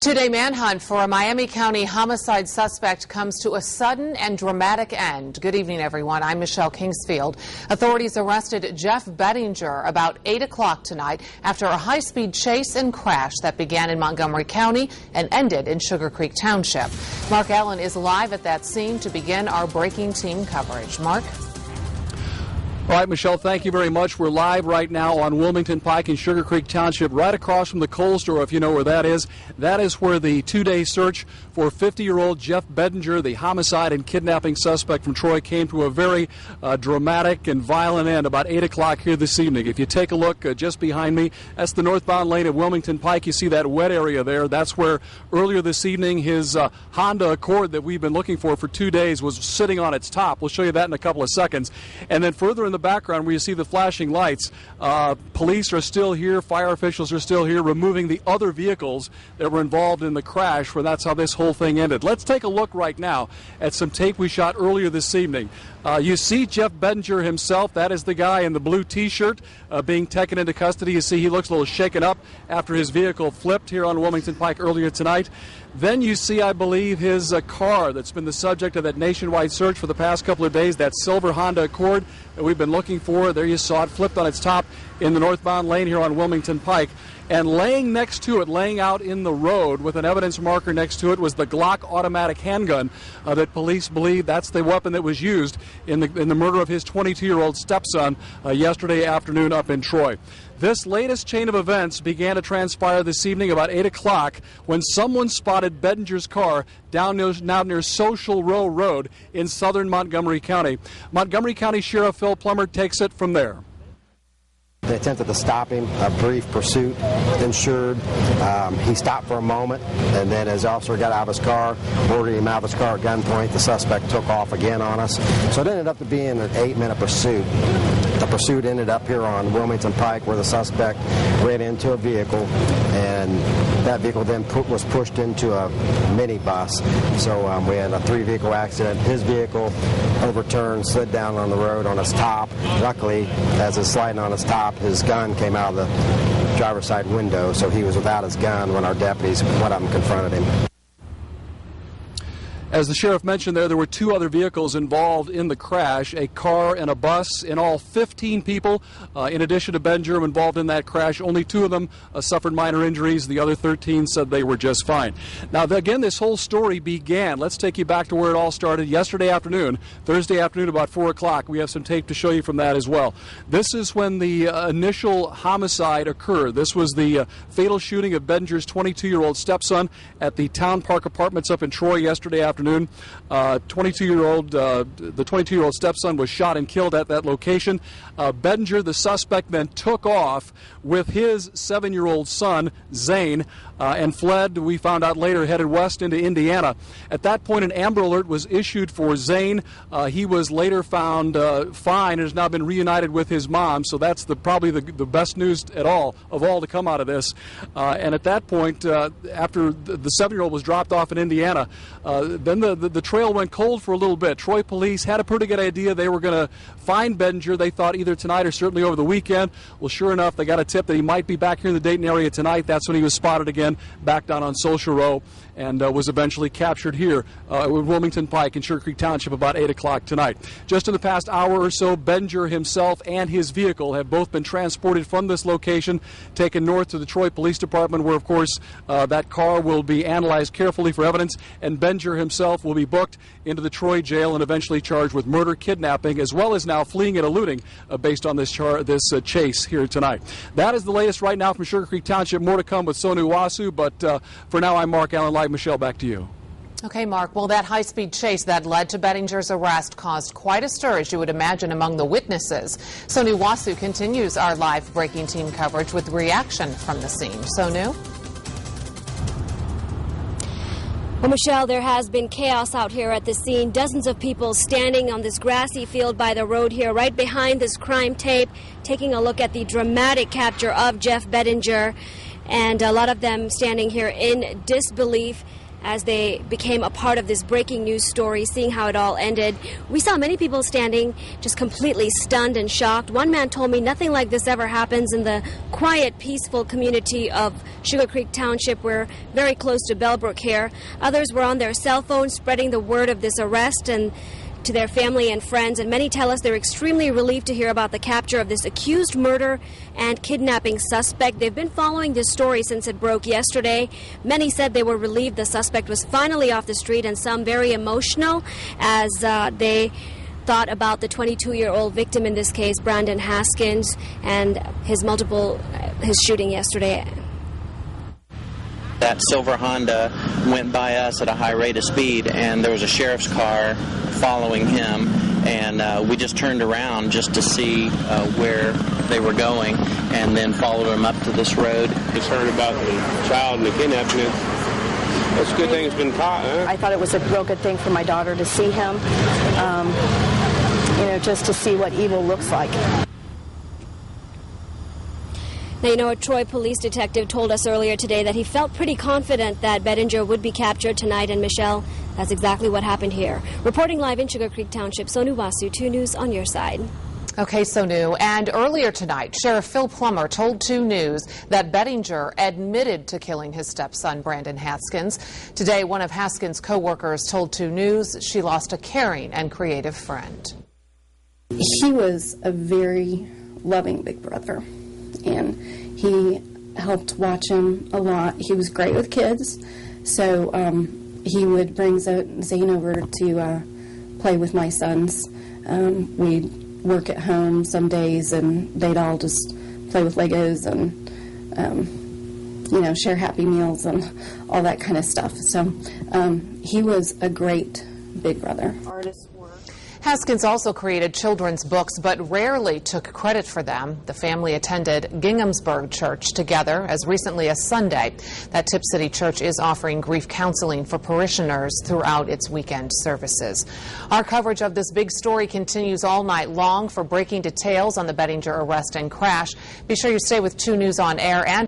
Two-day manhunt for a Miami County homicide suspect comes to a sudden and dramatic end. Good evening, everyone. I'm Michelle Kingsfield. Authorities arrested Jeff Bedinger about 8 o'clock tonight after a high-speed chase and crash that began in Montgomery County and ended in SUGARCREEK Township. Mark Allen is live at that scene to begin our breaking team coverage. Mark? All right, Michelle, thank you very much. We're live right now on Wilmington Pike in SUGARCREEK Township, right across from the Kohl store, if you know where that is. That is where the two-day search for 50-year-old Jeff Bedinger, the homicide and kidnapping suspect from Troy, came to a very dramatic and violent end about 8 o'clock here this evening. If you take a look just behind me, that's the northbound lane of Wilmington Pike. You see that wet area there. That's where earlier this evening his Honda Accord that we've been looking for 2 days was sitting on its top. We'll show you that in a couple of seconds. And then further in the background where you see the flashing lights, police are still here, fire officials are still here removing the other vehicles that were involved in the crash, where that's how this whole thing ended. Let's take a look right now at some tape we shot earlier this evening. You see Jeff Bedinger himself. That is the guy in the blue t-shirt being taken into custody. You see he looks a little shaken up after his vehicle flipped here on Wilmington Pike earlier tonight. Then you see, I believe, his car that's been the subject of that nationwide search for the past couple of days, that silver Honda Accord that we've been looking for. There you saw it flipped on its top in the northbound lane here on Wilmington Pike. And laying next to it, laying out in the road with an evidence marker next to it, was the Glock automatic handgun that police believe that's the weapon that was used in the murder of his 22-year-old stepson yesterday afternoon up in Troy. This latest chain of events began to transpire this evening about 8 o'clock when someone spotted Bedinger's car down near Social Row Road in southern Montgomery County. Montgomery County Sheriff Phil Plummer takes it from there. They attempted to stop him, a brief pursuit ensued. He stopped for a moment, and then as the officer got out of his car, ordered him out of his car at gunpoint, the suspect took off again on us. So it ended up being an 8-minute pursuit. The pursuit ended up here on Wilmington Pike, where the suspect ran into a vehicle, and that vehicle then was pushed into a minibus. So we had a 3-vehicle accident. His vehicle overturned, slid down on the road on its top. Luckily, as it's sliding on its top, his gun came out of the driver's side window, so he was without his gun when our deputies went up and confronted him. As the sheriff mentioned there were 2 other vehicles involved in the crash, a car and a bus. In all, 15 people, in addition to Bedinger, involved in that crash. Only 2 of them suffered minor injuries. The other 13 said they were just fine. Now, again, this whole story began. Let's take you back to where it all started yesterday afternoon, Thursday afternoon, about 4 o'clock. We have some tape to show you from that as well. This is when the initial homicide occurred. This was the fatal shooting of Bedinger's 22-year-old stepson at the Town Park Apartments up in Troy yesterday afternoon. The 22-year-old stepson was shot and killed at that location. Bedinger, the suspect, then took off with his 7-year-old son, Zane, and fled. We found out later, headed west into Indiana. At that point, an Amber Alert was issued for Zane. He was later found fine and has now been reunited with his mom. So that's probably the best news of all to come out of this. And at that point, after the 7-year-old was dropped off in Indiana, then the trail went cold for a little bit. Troy police had a pretty good idea they were going to find Bedinger. They thought either tonight or certainly over the weekend. Well, sure enough, they got a tip that he might be back here in the Dayton area tonight. That's when he was spotted again back down on Social Row and was eventually captured here at Wilmington Pike in SUGARCREEK Township about 8 o'clock tonight. Just in the past hour or so, Bedinger himself and his vehicle have both been transported from this location, taken north to the Troy Police Department, where, of course, that car will be analyzed carefully for evidence, and Bedinger himself will be booked into the Troy jail and eventually charged with murder, kidnapping, as well as now fleeing and eluding based on this chase here tonight. That is the latest right now from SUGARCREEK Township. More to come with Sonu Wasu, but for now, I'm Mark Allen. Live. Michelle, back to you. Okay, Mark. Well, that high-speed chase that led to Bedinger's arrest caused quite a stir, as you would imagine, among the witnesses. Sonu Wasu continues our live breaking team coverage with reaction from the scene. Sonu? Well, Michelle, there has been chaos out here at the scene. Dozens of people standing on this grassy field by the road here, right behind this crime tape, taking a look at the dramatic capture of Jeff Bedinger. And a lot of them standing here in disbelief as they became a part of this breaking news story, seeing how it all ended. We saw many people standing just completely stunned and shocked. One man told me nothing like this ever happens in the quiet, peaceful community of SUGARCREEK Township. We're very close to Bellbrook here. Others were on their cell phones spreading the word of this arrest and to their family and friends, and many tell us they're extremely relieved to hear about the capture of this accused murder and kidnapping suspect. They've been following this story since it broke yesterday. Many said they were relieved the suspect was finally off the street, and some very emotional as they thought about the 22-year-old victim in this case, Brandon Haskins, and his shooting yesterday. That silver Honda went by us at a high rate of speed, and there was a sheriff's car following him, and we just turned around just to see where they were going, and then followed them up to this road. Just heard about the child and the kidnapping. It's a good thing it's been caught, huh? I thought it was a real good thing for my daughter to see him, just to see what evil looks like. Now, a Troy police detective told us earlier today that he felt pretty confident that Bedinger would be captured tonight, and Michelle, that's exactly what happened here. Reporting live in SUGARCREEK Township, Sonu Wasu, 2 News on your side. Okay, Sonu. And earlier tonight, Sheriff Phil Plummer told 2 News that Bedinger admitted to killing his stepson, Brandon Haskins. Today, one of Haskins' co-workers told 2 News she lost a caring and creative friend. He was a very loving big brother, and he helped watch him a lot. He was great with kids, so he would bring Zane over to play with my sons. We'd work at home some days, and they'd all just play with Legos and share Happy Meals and all that kind of stuff. So he was a great big brother. Haskins also created children's books, but rarely took credit for them. The family attended Ginghamsburg Church together as recently as Sunday. That Tip City Church is offering grief counseling for parishioners throughout its weekend services. Our coverage of this big story continues all night long. For breaking details on the Bedinger arrest and crash, be sure you stay with 2 News on air and